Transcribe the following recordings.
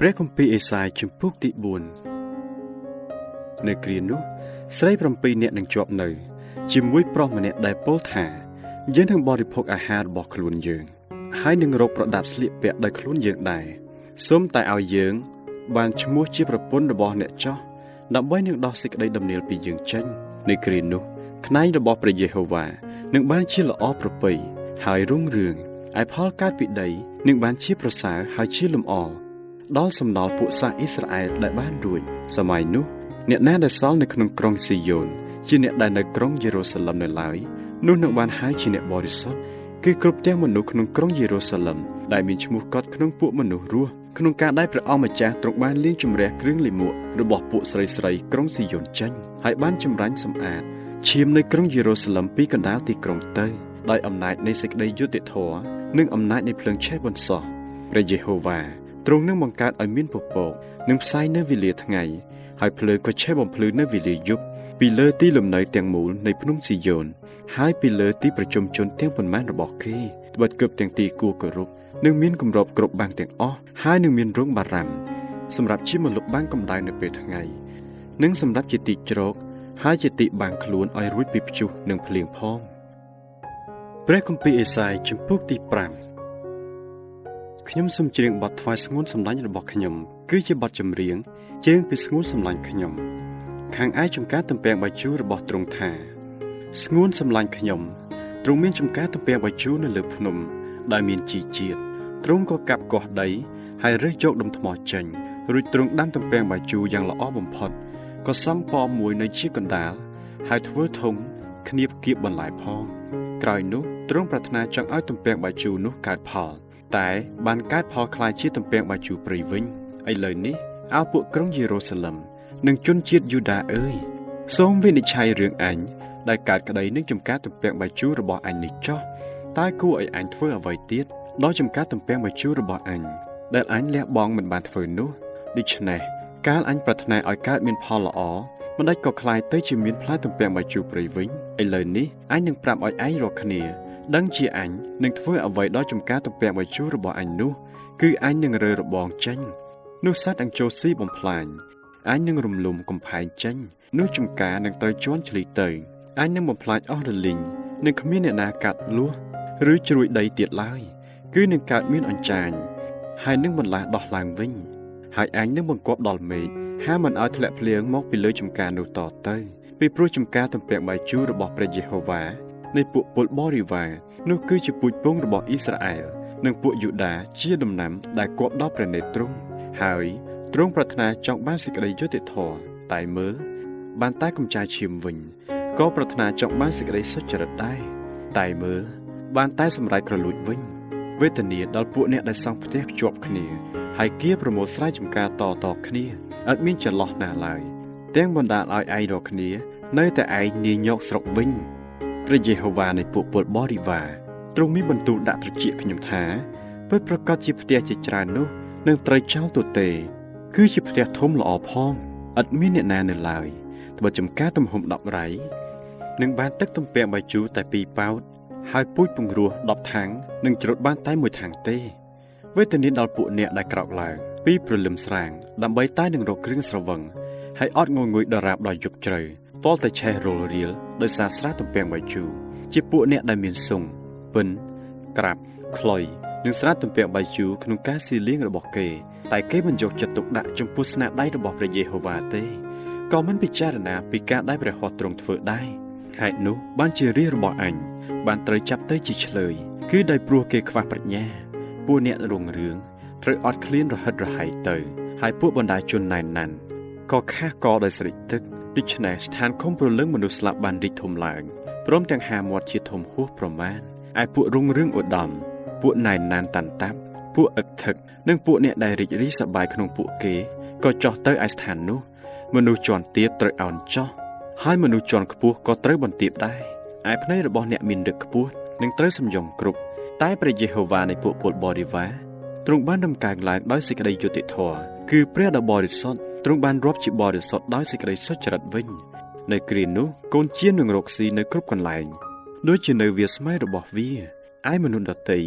ព្រះគម្ពីរអេសាយជំពូកទី4នៅគ្រានោះស្រី7នាក់នឹងជាប់នៅជាមួយប្រុសម្នាក់ដែលពោលថាយើងនឹងបរិភោគអាហាររបស់ខ្លួនយើងហើយនឹងរកប្រដាប់ស្លៀកពាក់ដោយខ្លួនយើងដែរសូមតែឲ្យយើងបានឈ្មោះជាប្រពន្ធរបស់អ្នកចោះដើម្បីនឹងដោះសេចក្តីដំណេលពីយើងចេញនៅគ្រានោះខ្នែងរបស់ព្រះយេហូវ៉ានឹងបានជាល្អប្រពៃហើយរុងរឿងឯផលកើតពីដីនឹងបានជាប្រសើរហើយជាលំអដល់សំណល់ពួកសាសអ៊ីស្រាអែលដែលបានរួចសម័យនោះអ្នកណាដែលសល់នៅក្នុងក្រុងស៊ីយ៉ូនជាអ្នកដែលនៅក្រុងយេរូសាឡឹមនៅឡើយនោះនឹងបានហៅជាអ្នកបរិសុទ្ធគឺគ្រប់ទាំងមនុស្សក្នុងក្រុងយេរូសាឡឹមដែលមានឈ្មោះកត់ក្នុងពួកមនុស្សរស់ក្នុងការដែលព្រះអង្គម្ចាស់ទ្រង់បានលាងជម្រះគ្រឿងលាមករបស់ពួកស្រីៗក្រុងស៊ីយ៉ូនចេញហើយបានចម្រាញ់សម្អាតឈាមនៅក្រុងយេរូសាឡឹមពីកណ្ដាលទីក្រុងទៅដោយអំណាចនៃសេចក្តីយុត្តិធម៌និងអំណាចនៃភ្លើងឆេះបន្សោះព្រះយេហូវ៉ាទ្រង់នឹងបង្កើតឲ្យមានពពកនិងផ្សាយនៅវេលាថ្ងៃហើយភ្លើងក៏ឆេះបំភ្លឺនៅវេលាយប់ពីលើទីលំនៅទាំងមូលនៃភ្នំស៊ីយ៉ូនហើយពីលើទីប្រជុំជនទាំងប៉ុន្មានរបស់គេត្បិតគប់ទាំងទីគួរគោរពនឹងមានគម្របគ្រប់បាំងទាំងអស់ហើយនឹងមានរោងបារ៉ាំសម្រាប់ជាម្លប់បាំងកម្ដៅនៅពេលថ្ងៃនិងសម្រាប់ជាទីជ្រកហើយជាទីបាំងខ្លួនឲ្យរួចពីព្យុះនិងភ្លៀងផងព្រះគម្ពីរអេសាយជំពូកទី5ខ្ញុំសូមច្រៀងបទថ្វាយស្ងួនសម្លាញ់របស់ខ្ញុំគឺជាបទចម្រៀងច្រៀងពីស្ងួនសម្លាញ់ខ្ញុំខាងឯចំការទំពាំងបាយជូររបស់ទ្រង់ថាស្ងួនសម្លាញ់ខ្ញុំទ្រង់មានចំការទំពាំងបាយជូរនៅលើភ្នំដែលមានជីជាតិទ្រង់ក៏កាប់គាស់ដីហើយរើសយកដុំថ្មចេញរួចទ្រង់ដាំទំពាំងបាយជូរយ៉ាងល្អបំផុតក៏សង់ប៉មមួយនៅជាកណ្ដាលហើយធ្វើធំគ្នាបគៀបបន្លែផងក្រោយនោះទ្រង់ប្រាថ្នាចង់ឲ្យទំពាំងបាយជូរនោះកើតផលតែបានកើតផលคล้ายជាទំពាំងបាយជូរព្រៃវិញឥឡូវនេះអោពួកក្រុងយេរូសាឡឹមនិងជនជាតិយូដាអើយសូមវិនិច្ឆ័យរឿងអញដែលកើតក្តីនឹងចំការទំពាំងបាយជូររបស់អញនេះចោះតែគួរឲ្យអញធ្វើអ្វីទៀតដល់ចំការទំពាំងបាយជូររបស់អញដែលអញលះបង់មិនបានធ្វើនោះដូច្នេះកាលអញប្រាថ្នាឲ្យកើតមានផលល្អមិនដេចក៏คล้ายទៅជាមានផ្លែទំពាំងបាយជូរព្រៃវិញឥឡូវនេះអញនឹងប្រាប់ឲ្យឯងរាល់គ្នាដឹងជាអញនឹងធ្វើអ្វីដល់ចំការទំពាំងបាយជូររបស់អញនោះគឺអញនឹងរើរបងចេញនោះសត្វអង្ចូលស៊ីបំផ្លាញអញនឹងរំលំកំផែងចេញនោះចំការនឹងត្រូវជន់ឆ្លីទៅអញនឹងបំផ្លាញអស់រលីងនឹងគ្មានអ្នកណាកាត់លួសឬជ្រួយដីទៀតឡើយគឺនឹងកើតមានអញ្ចាញហើយនឹងបន្លាស់ដោះឡើងវិញហើយអញនឹងបង្គាប់ដល់មេឃហាមិនឲ្យធ្លាក់ភ្លៀងមកពីលើចំការនោះតទៅពីព្រោះចំការទំពាំងបាយជូររបស់ព្រះយេហូវ៉ានៃពួកពលបរិវារនោះគឺជាពូជពងរបស់អ៊ីស្រាអែលនិងពួកយូដាជាដំណាំដែលគប់ដល់ព្រះនេត្រទ្រង់ហើយទ្រង់ប្រាថ្នាចង់បានសេចក្តីយុត្តិធម៌តែមើលបានតែកំចាយឈាមវិញក៏ប្រាថ្នាចង់បានសេចក្តីសុចរិតដែរតែមើលបានតែសម្រេចក្រលួចវិញវេទនាដល់ពួកអ្នកដែលសង់ផ្ទះភ្ជាប់គ្នាហើយគៀប្រមូលស្រែចំការតគ្នាអត់មានចន្លោះណាឡើយទាំងបណ្ដាលឲ្យឯងរកគ្នានៅតែឯងនាងយកស្រុកវិញព្រះយេហូវ៉ានៃពួកពលបរិវារទ្រង់មានបន្ទូលដាក់ត្រចៀកខ្ញុំថាពិតប្រាកដជាផ្ទះជាច្រើននោះនឹងត្រូវចោលទទេគឺជាផ្ទះធំល្អផងឥតមានអ្នកណានៅឡើយត្បិតចំការទំហំ10រៃនឹងបានទឹកទំពាំងបាយជូរតែ2ប៉ោតហើយពូជពង្រោះ10ថាំងនឹងច្រូតបានតែ1ថាំងទេវេទនាដល់ពួកអ្នកដែលក្រោកឡើងពីព្រលឹមស្រាងដើម្បីតែនឹងរកគ្រឿងស្រវឹងហើយអត់ងងុយដរាបដល់យប់ជ្រៅតលតែឆេះរលរៀលដោយសារស្រះទំពាំងបាយជូរជាពួកអ្នកដែលមានសុងពិនក្រាប់ខ្លុយនិងស្រះទំពាំងបាយជូរក្នុងការស៊ីលៀងរបស់គេតែគេមិនយកចិត្តទុកដាក់ចំពោះស្នាដៃរបស់ព្រះយេហូវ៉ាទេក៏មិនពិចារណាពីការដែលព្រះហស្ថទ្រង់ធ្វើដែរហេតុនោះបានជារាជរបស់អញបានត្រូវចាប់ទៅជាឆ្លើយគឺដោយព្រោះគេខ្វះប្រាជ្ញាពួកអ្នករុងរឿងត្រូវអត់ឃ្លានរហិតរហែកទៅហើយពួកបណ្ដាជនណែនណាន់ក៏ខាស់កដោយស្រេចទឹកដូច្នេះស្ថានឃុំព្រលឹងមនុស្សស្លាប់បានរីកធំឡើងព្រមទាំងហាមាត់ជាធំហួសប្រមាណឯពួករុងរឿងឧត្តមពួកណែនណានតាន់តាប់ពួកអឹកថឹកនិងពួកអ្នកដែលរីករាយសប្បាយក្នុងពួកគេក៏ចោះទៅឯស្ថាននោះមនុស្សជាន់ទាបត្រូវអោនចោះហើយមនុស្សជាន់ខ្ពស់ក៏ត្រូវបន្ទាបដែរឯភ្នែករបស់អ្នកមានឫទ្ធិខ្ពស់នឹងត្រូវសំយំគ្រប់តែព្រះយេហូវ៉ានៃពួកពលបរិវារទ្រង់បានដំកើងឡើងដោយសេចក្តីយុត្តិធម៌គឺព្រះដ៏បរិសុទ្ធទ្រង់បានរាប់ជាបរិសុទ្ធដោយសេចក្តីសុចរិតវិញនៅគ្រានោះកូនជៀននឹងរកស៊ីនៅគ្រប់កន្លែងដូចជានៅវាស្មៃរបស់វាឯមនុស្សដទៃ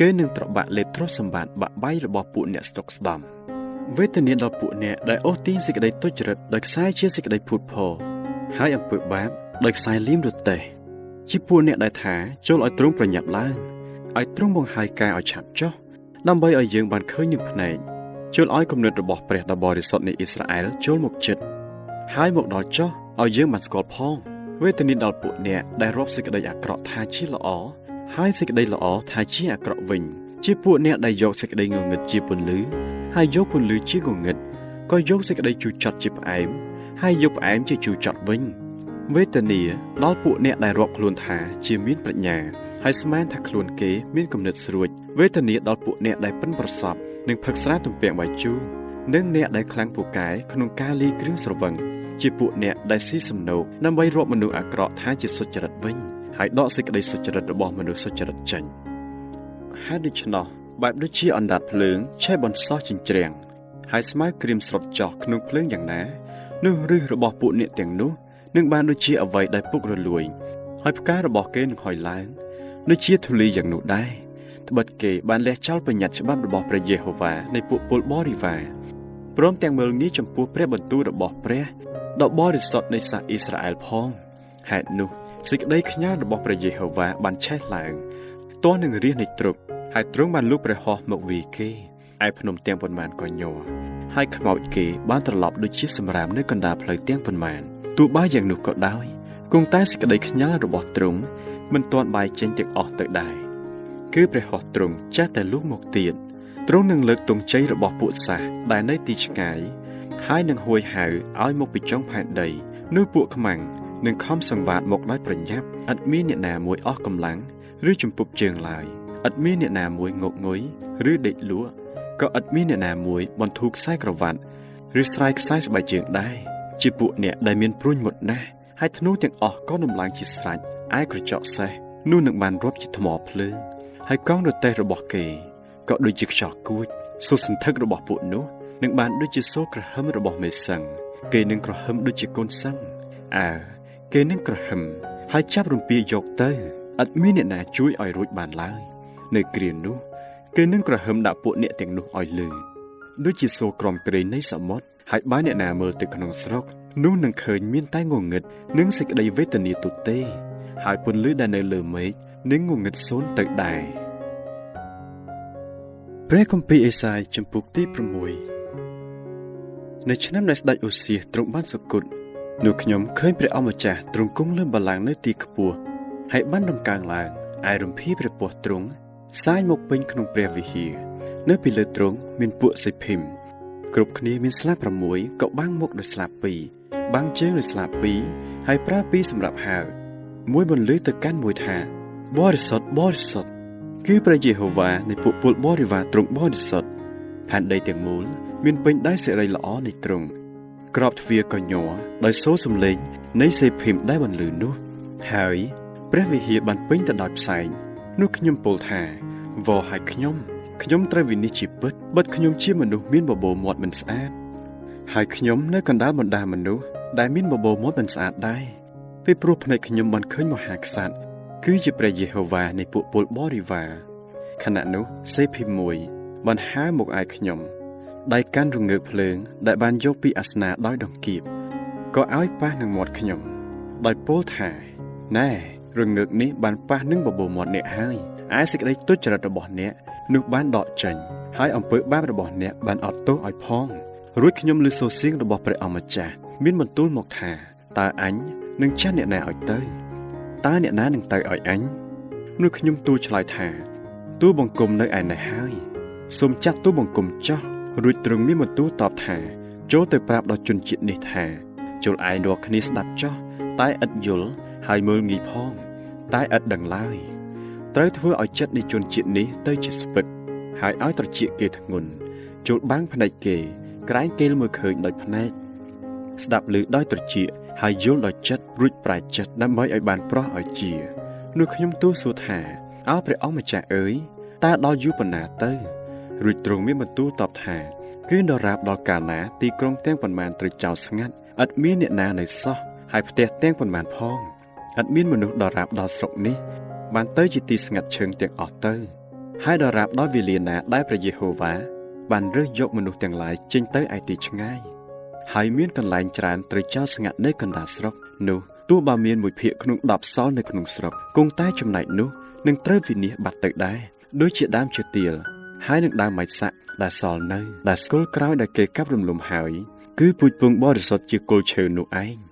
គេនឹងត្របាក់លេបទ្រព្យសម្បត្តិបាក់បាយរបស់ពួកអ្នកស្តុកស្ដំ វេទនាដល់ពួកអ្នកដែលអូសទាញសេចក្តីទុច្ចរិតដោយខ្សែជាសេចក្តីភូតភរហើយអំពើបាបដោយខ្សែលៀមរទេះជាពួកអ្នកដែលថាចូលឲ្យទ្រង់ប្រញាប់ឡើងឲ្យទ្រង់បង្ហាយការឲ្យឆាប់ចុះដើម្បីឲ្យយើងបានឃើញនឹងភ្នែកចូលឲ្យគំនិតរបស់ព្រះដ៏បរិសុទ្ធនៃអ៊ីស្រាអែលចូលមកជិតហើយមកដល់ចុះឲ្យយើងបានស្គាល់ផងវេទនាដល់ពួកអ្នកដែលរាប់សេចក្តីអាក្រក់ថាជាល្អហើយសេចក្តីល្អថាជាអាក្រក់វិញជាពួកអ្នកដែលយកសេចក្តីងងឹតជាពន្លឺហើយយកពន្លឺជាងងឹតក៏យកសេចក្តីជូរចត់ជាផ្អែមហើយយកផ្អែមជាជូរចត់វិញវេទនាដល់ពួកអ្នកដែលរាប់ខ្លួនថាជាមានប្រាជ្ញាហើយស្មានថាខ្លួនគេមានគំនិតស្រួចវេទនាដល់ពួកអ្នកដែលប៉ិនប្រសប់និងផឹកស្រាទំពាំងបាយជូរនិងអ្នកដែលខ្លាំងពូកែក្នុងការលាយគ្រឿងស្រវឹងជាពួកអ្នកដែលស៊ីសំណូកដើម្បីរាប់មនុស្សអាក្រក់ថាជាសុចរិតវិញហើយដកសេចក្តីសុចរិតរបស់មនុស្សសុចរិតចេញហើយដូច្នោះបែបដូចជាអណ្ដាតភ្លើងឆេះបន្សោះចិញ្ច្រាំងហើយស្មៅក្រៀមស្រុតចោះក្នុងភ្លើងយ៉ាងណានោះឫសរបស់ពួកអ្នកទាំងនោះនឹងបានដូចជាអ្វីដែលពុករលួយហើយផ្ការបស់គេនឹងហុយឡើងដូចជាធូលីយ៉ាងនោះដែរត្បិតគេបានលះចោលបញ្ញត្តិច្បាប់របស់ព្រះយេហូវ៉ានៃពួកពលបរិវារព្រមទាំងមើលងាយចំពោះព្រះបន្ទូលរបស់ព្រះដ៏បរិសុទ្ធនៃសាសអ៊ីស្រាអែលផងហេតុនោះសេចក្តីខ្ញាល់របស់ព្រះយេហូវ៉ាបានឆេះឡើងទាស់នឹងរាជនៃទ្រព្យហើយទ្រង់បានលូកព្រះហស្ថមកវាយគេឯភ្នំទាំងប៉ុន្មានក៏ញ័រហើយខ្មោចគេបានត្រឡប់ដូចជាសម្រាមនៅកណ្ដាលផ្លូវទាំងប៉ុន្មានទោះបីយ៉ាងនោះក៏ដោយគង់តែសេចក្តីខ្ញាល់របស់ទ្រង់មិនទាន់បែកចេញទាំងអស់ទៅដែរគឺព្រះហស្ថទ្រង់ចាស់តែលូកមកទៀតទ្រង់នឹងលើកទង់ជ័យរបស់ពួកសាសដែលនៅទីឆ្ងាយហើយនឹងហួយហៅឲ្យមកពីចុងផែនដីនោះពួកខ្មាំងនឹងខំសង្វាតមកដោយប្រញាប់ឥតមានអ្នកណាមួយអស់កម្លាំងឬជំពប់ជើងឡើយឥតមានអ្នកណាមួយងប់ងុយឬដេកលក់ក៏ឥតមានអ្នកណាមួយបន្ធូរខ្សែក្រវ៉ាត់ឬស្រែកខ្សែស្បែកជើងដែរជាពួកអ្នកដែលមានព្រួញមុតណាស់ហើយធ្នូទាំងអស់ក៏ដំឡើងជាស្រេចឯក្រចកសេះនោះនឹងបានរាប់ជាថ្មភ្លើងហើយកងរទេះរបស់គេក៏ដូចជាខ្យល់គួចសូរសន្ធឹករបស់ពួកនោះនឹងបានដូចជាសូរក្រហមរបស់មេសឹងគេនឹងក្រហមដូចជាកូនសឹងគេនឹងក្រហមហើយចាប់រំពាយកទៅឥតមានអ្នកណាជួយឲ្យរួចបានឡើយនៅគ្រានោះគេនឹងក្រហមដាក់ពួកអ្នកទាំងនោះឲ្យលឺដូចជាសូរក្រំក្រែងនៃសមុទ្រហើយបើអ្នកណាមើលទៅក្នុងស្រុកនោះនឹងឃើញមានតែងងឹតនិងសេចក្តីវេទនាទូទេហើយពន្លឺដែលនៅលើមេឃនឹងងងឹតសូន្យទៅដែរព្រះគម្ពីរអេសាយជំពូកទី6នៅឆ្នាំដែលស្ដេចអូសៀសទ្រង់បានសុគតនោះខ្ញុំឃើញព្រះអម្ចាស់ទ្រង់គង់លើបល្ល័ង្កនៅទីខ្ពស់ហើយបានរំកើងឡើងឯរំភីព្រះពស្ត្រទ្រង់សាយមកពេញក្នុងព្រះវិហារនៅពីលើទ្រង់មានពួកសេភីមគ្រប់គ្នាមានស្លាប6ក៏បាំងមុខដោយស្លាប2បាំងជើងដោយស្លាប2ហើយប្រើ2សម្រាប់ហើមួយបន្លឺទៅកាន់មួយថាបរិសុទ្ធបរិសុទ្ធគឺព្រះយេហូវ៉ានៃពួកពលបរិវារទ្រង់បរិសុទ្ធផែនដីទាំងមូលមានពេញដោយសេរីល្អនៃទ្រង់ក្របទ្វារក៏ញ័រដោយសូរសំឡេងនៃសេភីមដែលបន្លឺនោះហើយព្រះវិហារបានពេញទៅដោយផ្សែងនោះខ្ញុំពោលថាវ៉ហើយខ្ញុំត្រូវវិនិច្ឆ័យជាពិតបិទខ្ញុំជាមនុស្សមានបបោមាត់មិនស្អាតហើយខ្ញុំនៅកណ្ដាលបណ្ដាមនុស្សដែលមានបបោមាត់មិនស្អាតដែរពីព្រោះភ្នែកខ្ញុំបានឃើញមហាក្សត្រគឺជាព្រះយេហូវ៉ានៃពួកពលបរិវារខណៈនោះសេភីមួយបានហើរមកឯខ្ញុំដៃកាន់រងើកភ្លើងដែលបានយកពីអាសនៈដោយដង្កៀបក៏ឲ្យប៉ះនឹងមាត់ខ្ញុំដោយពោលថាណែរងើកនេះបានប៉ះនឹងបបោមាត់អ្នកហើយឯសេចក្តីទុច្ចរិតរបស់អ្នកនោះបានដកចេញហើយអំពើបាបរបស់អ្នកបានអត់ទោសឲ្យផងរួចខ្ញុំឮសូរសៀងរបស់ព្រះអម្ចាស់មានបន្ទូលមកថាតើអញនឹងចាស់អ្នកណាឲ្យទៅតើអ្នកណានឹងទៅឲ្យអញនោះខ្ញុំទូលឆ្លើយថាទូលបង្គំនៅឯនេះហើយសូមចាត់ទូលបង្គំចោះរួចទ្រង់មានបន្ទូលតបថាចូលទៅប្រាប់ដល់ជនជាតិនេះថាចូលឯងរាល់គ្នាស្ដាប់ចោះតែឥតយល់ហើយមើលងាយផងតែឥតដឹងឡើយត្រូវធ្វើឲ្យចិត្តនៃជនជាតិនេះទៅជាស្ពឹកហើយឲ្យត្រចៀកគេធ្ងន់ចូលបាំងភ្នែកគេក្រែងគេមើលឃើញដោយភ្នែកស្ដាប់ឮដោយត្រចៀកហើយយល់ដោយចិត្តរួចប្រែចិត្តដើម្បីឲ្យបានប្រោះឲ្យជានោះខ្ញុំទូលសួរថាអោព្រះអង្គម្ចាស់អើយតើដល់យូរប៉ុណ្ណាទៅរួចទ្រង់មានបន្ទូលតបថាគឺដរាបដល់កាលណាទីក្រុងទាំងប៉ុន្មានត្រូវចោលស្ងាត់ឥតមានអ្នកណានៅសោះហើយផ្ទះទាំងប៉ុន្មានផងឥតមានមនុស្សដរាបដល់ស្រុកនេះបានទៅជាទីស្ងាត់ឈឹងទាំងអស់ទៅហើយដរាបដល់វេលាណាដែលព្រះយេហូវ៉ា បានរើសយកមនុស្សទាំងឡាយចេញទៅឯទីឆ្ងាយហើយមានកន្លែងច្រើនត្រូវចោលស្ងាត់នៅកណ្ដាលស្រុកនោះទោះបើមានមួយភាគក្នុង10សល់នៅក្នុងស្រុកគង់តែចំណែកនោះនឹងត្រូវវិនិច្ឆ័យបាត់ទៅដែរដូចជាដើមឈើទាលហើយនឹងដើមម៉ាច់សាក់ដែលសល់នៅដែលស្គល់ក្រោយដែលគេកាប់រំលំហើយគឺពូជពងបរិសុទ្ធជាគល់ឈើនោះឯង